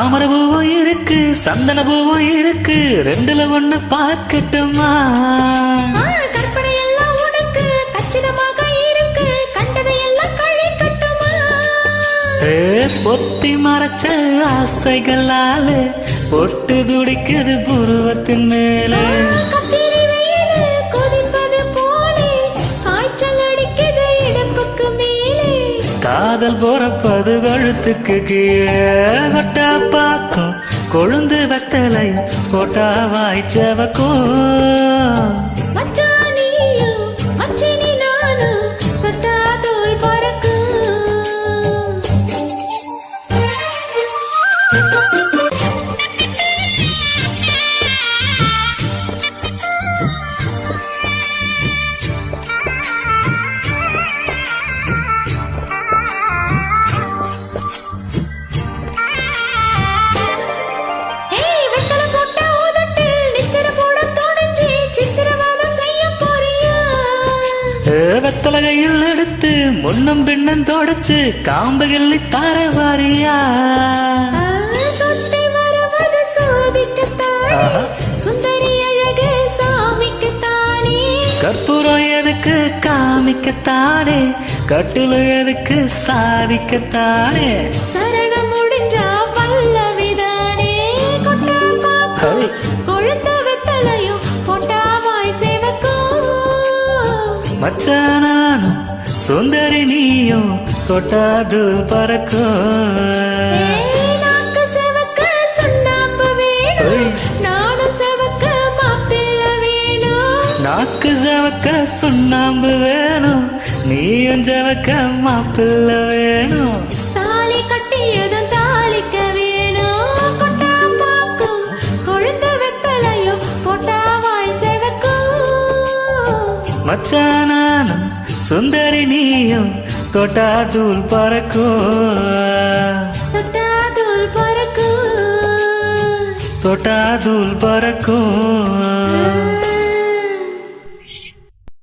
தாமரை பூவும் இருக்கு சந்தன பூவும் இருக்கு ரெண்டுல ஒண்ணு பார்க்கட்டுமா? கற்பனை எல்லாம் உனக்கு கச்சிதமாக இருக்கு கண்டதையெல்லாம் கழிக்கட்டுமா? பொத்தி மறைச்ச ஆசைகளால பொட்டு துடிக்குது புருவத்தின் மேலே. காதல் போறப்பது கழுத்துக்கு கீழே வட்டா பாக்கும் கொழுந்து வெத்தலை போட்டா வாய்ச்சவக்கும். வெத்தலை கையில் எடுத்து முன்னம் பின்னம் தொடச்சு காம்பு கிள்ளி தார வாரியா? கற்பூரம் எதுக்கு காமிக்கத்தானே கட்டில எதுக்கு சாதிக்கத்தானே? சரணம் முடிஞ்சா பல்லவிதானே கொழுந்த வெத்தலையும் போட்டாவாய் சேவக்கும். மச்சானானும் சுந்தரி நீயும் தொட்டாது பறக்கும். நாக்கு செவக்க சுண்ணாம்பு வேணும் நானும் செவக்க மாப்பிள்ளை வேணும். நாக்கு செவக்க சுண்ணாம்பு வேணும் நீயும் செவக்க மாப்பிள்ளை வேணும். தாலி கட்டியதும் தாலிக்க வேணும் கொட்டா பாக்கும் கொழுந்த வெத்தலையும் போட்டாவாய் செவக்கும். மச்சானானும் சுந்தரி நீயும் தொட்டாதூள் பறக்கும். தொட்டாதூள் பறக்கும் தொட்டாதூள் பறக்கும்.